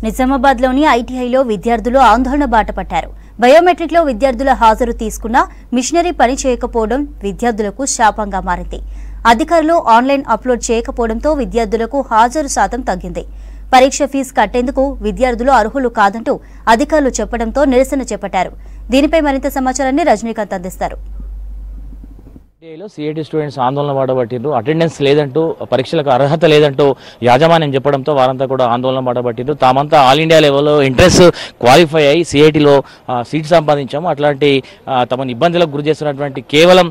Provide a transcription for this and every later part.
నిజామాబాద్లోని ఐటీఐలో విద్యార్థులు ఆందోళన బాట పట్టారు. బయోమెట్రిక్లో విద్యార్థుల హాజరు తీసుకున్న మిషనరీ పని చేయకపోవడం విద్యార్థులకు శాపంగా మారింది. అధికారులు ఆన్లైన్ అప్లోడ్ చేయకపోవడంతో విద్యార్థులకు హాజరు శాతం తగ్గింది. పరీక్ష ఫీజు కట్టేందుకు విద్యార్థులు అర్హులు కాదంటూ అధికారులు చెప్పడంతో నిరసన చేపట్టారు. దీనిపై మరింత సమాచారాన్ని రజనీకాంత్ అందిస్తారు. సిఐటి స్టూడెంట్స్ ఆందోళన పడబట్టిండ్రు. అటెండెన్స్ లేదంటూ, పరీక్షలకు అర్హత లేదంటూ యాజమాన్యం చెప్పడంతో వారంతా కూడా ఆందోళన పడబట్టిండ్రు. తామంతా ఆల్ ఇండియా లెవెల్లో ఎంట్రెన్స్ క్వాలిఫై అయ్యి సిఐటిలో సీట్ సంపాదించాము. అట్లాంటి తమను ఇబ్బందులకు గురి చేస్తున్నటువంటి కేవలం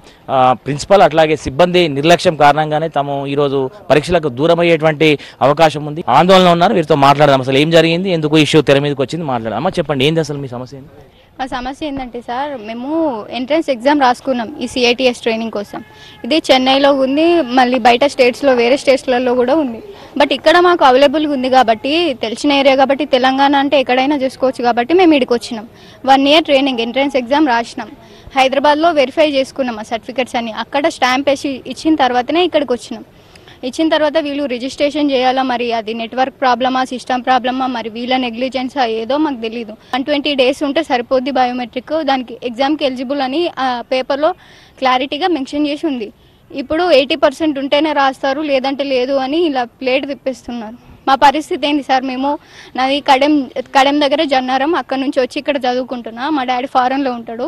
ప్రిన్సిపల్ అట్లాగే సిబ్బంది నిర్లక్ష్యం కారణంగానే తాము ఈరోజు పరీక్షలకు దూరం అయ్యేటువంటి అవకాశం ఉంది. ఆందోళన ఉన్నారు. వీరితో మాట్లాడదాం. అసలు ఏం జరిగింది, ఎందుకు ఇష్యూ తెర మీదకి వచ్చింది మాట్లాడదాం. అమ్మ చెప్పండి, ఏంది అసలు మీ సమస్య ఏంటి? మా సమస్య ఏంటంటే సార్, మేము ఎంట్రన్స్ ఎగ్జామ్ రాసుకున్నాం ఈ సిఐటిఎస్ ట్రైనింగ్ కోసం. ఇది చెన్నైలో ఉంది, మళ్ళీ బయట స్టేట్స్లో వేరే స్టేట్స్లలో కూడా ఉంది. బట్ ఇక్కడ మాకు అవైలబుల్గా ఉంది కాబట్టి, తెలిసిన ఏరియా కాబట్టి, తెలంగాణ అంటే ఎక్కడైనా చేసుకోవచ్చు కాబట్టి మేము ఇక్కడికి వచ్చినాం. 1 year ట్రైనింగ్ ఎంట్రన్స్ ఎగ్జామ్ రాసినాం. హైదరాబాద్లో వెరిఫై చేసుకున్నాం ఆ సర్టిఫికెట్స్ అన్ని. అక్కడ స్టాంప్ వేసి ఇచ్చిన తర్వాతనే ఇక్కడికి వచ్చినాం. ఇచ్చిన తర్వాత వీళ్ళు రిజిస్ట్రేషన్ చేయాలా, మరి అది నెట్వర్క్ ప్రాబ్లమా, సిస్టమ్ ప్రాబ్లమా, మరి వీళ్ళ నెగ్లిజెన్సా ఏదో మాకు తెలియదు. 120 days ఉంటే సరిపోద్ది బయోమెట్రిక్, దానికి ఎగ్జామ్కి ఎలిజిబుల్ అని ఆ పేపర్లో క్లారిటీగా మెన్షన్ చేసి ఉంది. ఇప్పుడు 80% ఉంటేనే రాస్తారు, లేదంటే లేదు అని ఇలా ప్లేట్ తిప్పేస్తున్నారు. మా పరిస్థితి ఏంది సార్? నాది కడెం దగ్గర జన్నారం, అక్కడ నుంచి వచ్చి ఇక్కడ చదువుకుంటున్నా. మా డాడీ ఫారెన్లో ఉంటాడు.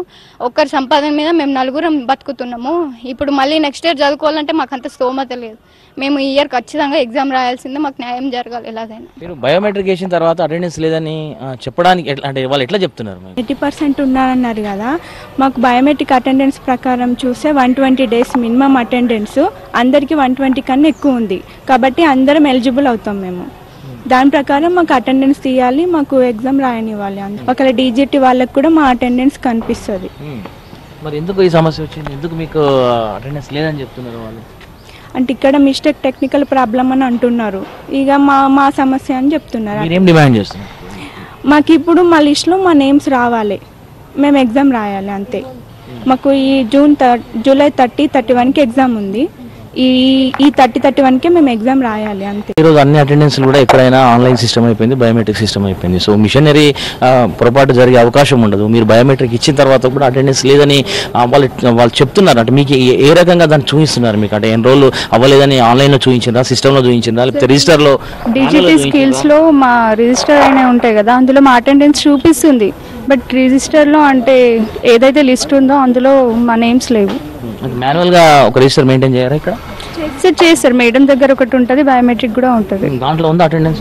ఒక్కరి సంపాదన మీద మేము 4 బతుకుతున్నాము. ఇప్పుడు మళ్ళీ నెక్స్ట్ ఇయర్ చదువుకోవాలంటే మాకు అంత స్తోమత లేదు. మేము ఈ ఇయర్ ఖచ్చితంగా ఎగ్జామ్ రాయాల్సిందే, మాకు న్యాయం జరగాలి ఎలాగైనా. మీరు బయోమెట్రిక్ వేసిన తర్వాత అటెండెన్స్ లేదని చెప్పడానికి అంటే వాళ్ళు ఎట్లా చెప్తున్నారు? 80% ఉన్నారన్నారు కదా. మాకు బయోమెట్రిక్ అటెండెన్స్ ప్రకారం చూస్తే 120 days మినిమం అటెండెన్స్, అందరికీ 120 కన్నా ఎక్కువ ఉంది కాబట్టి అందరం ఎలిజిబుల్ అవుతాం. మేము దాని ప్రకారం మాకు అటెండెన్స్ తీయాలి, మాకు ఎగ్జామ్ రాయనివ్వాలి. ఒకవేళ డీజీటీ వాళ్ళకి కూడా మా అటెండెన్స్ కనిపిస్తుంది. మరి ఎందుకు ఈ సమస్య వచ్చింది? ఎందుకు మీకు అటెండెన్స్ లేదని చెప్తున్నారు వాళ్ళు? అంటే ఇక్కడ మిస్టేక్ టెక్నికల్ ప్రాబ్లం అని అంటున్నారు. ఇక మా సమస్య అని చెప్తున్నారు. మీరేం డిమాండ్ చేస్తున్నారు? మాకు ఇప్పుడు మా లిస్ట్లో మా నేమ్స్ రావాలి, మేము ఎగ్జామ్ రాయాలి అంతే. మాకు ఈ జూలై 30-31కి ఎగ్జామ్ ఉంది. ఈ 30-31కే మేము ఎగ్జామ్ రాయాలి అంతే. ఈరోజు అన్ని అటెండెన్స్ కూడా ఎక్కడైనా ఆన్లైన్ సిస్టమ్ అయిపోయింది, బయోమెట్రిక్ సిస్టమ్ అయిపోయింది. సో మిషనరీ పొరపాటు జరిగే అవకాశం ఉండదు. మీరు బయోమెట్రిక్ ఇచ్చిన తర్వాత కూడా అటెండెన్స్ లేదని వాళ్ళు చెప్తున్నారు. అంటే మీకు ఏ రకంగా దాన్ని చూపిస్తున్నారు? మీకు అంటే ఎన్ని రోజులు అవ్వలేదని ఆన్లైన్లో చూపించిందా, సిస్టంలో చూపించిందా, లేకపోతే రిజిస్టర్లో? డిజిటల్ స్కిల్స్లో మా రిజిస్టర్ అయినా ఉంటాయి కదా, అందులో మా అటెండెన్స్ చూపిస్తుంది. బట్ రిజిస్టర్లో అంటే ఏదైతే లిస్ట్ ఉందో అందులో మా నేమ్స్ లేవు. మాన్యువల్గా ఒక రిజిస్టర్ మెయింటైన్ చేయారా? ఇక్కడ చేస్తారు, మేడం దగ్గర ఒకటి ఉంటుంది, బయోమెట్రిక్ కూడా ఉంటుంది. దాంట్లో ఉంది అటెండెన్స్?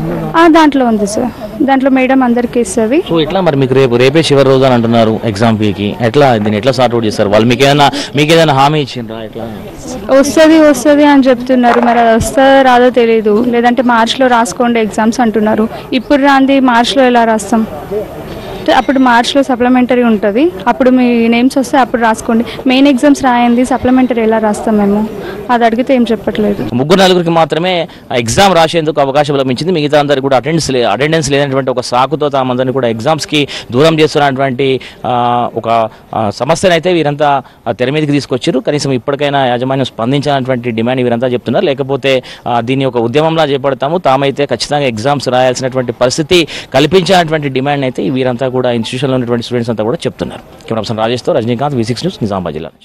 దాంట్లో ఉంది సార్, దాంట్లో మేడం అందరికి ఇస్తుంది. సో ఎట్లా మరి మీకు రేపే చివరి రోజు అని అంటున్నారు ఎగ్జామ్ ఫీకి, ఎట్లా దీన్ని ఎట్లా సార్ట్ అవుట్ చేస్తారు వాళ్ళు? మీకు ఏదైనా హామీ ఇచ్చిండ్రా? ఎట్లా వస్తుంది అని చెప్తున్నారు, మరి అది వస్తుందో రాదో తెలియదు. లేదంటే మార్చ్లో రాసుకోండి ఎగ్జామ్స్ అంటున్నారు. ఇప్పుడు రాంది మార్చ్లో ఎలా రాస్తాం? అప్పుడు మార్చ్లో సప్లిమెంటరీ ఉంటుంది, అప్పుడు మీ నేమ్స్ వస్తే అప్పుడు రాసుకోండి. మెయిన్ ఎగ్జామ్స్ రాయండి, సప్లిమెంటరీ ఎలా రాస్తాం మేము? అది అడిగితే ఏం చెప్పట్లేదు. 3-4 మాత్రమే ఎగ్జామ్ రాసేందుకు అవకాశం లభించింది. మిగతా అందరికి కూడా అటెండెన్స్ లేనటువంటి ఒక సాకుతో తామందరినీ కూడా ఎగ్జామ్స్కి దూరం చేస్తున్నటువంటి ఒక సమస్యను అయితే వీరంతా తెర మీదకి తీసుకొచ్చారు. కనీసం ఇప్పటికైనా యాజమాన్యం స్పందించాలన్నటువంటి డిమాండ్ వీరంతా చెప్తున్నారు. లేకపోతే దీన్ని ఒక ఉద్యమంలా చేపడతాము, తామైతే ఖచ్చితంగా ఎగ్జామ్స్ రాయాల్సినటువంటి పరిస్థితి కల్పించాలన్నటువంటి డిమాండ్ అయితే వీరంతా కూడా ఇన్స్టిట్యూషన్లో ఉన్నటువంటి స్టూడెంట్స్ అంతా కూడా చెప్తున్నారు. కెమెరా పర్సన్ రాజేష్తో రజనీకాంత్, V6 న్యూస్, నిజామాబాద్ జిల్లా నుంచి.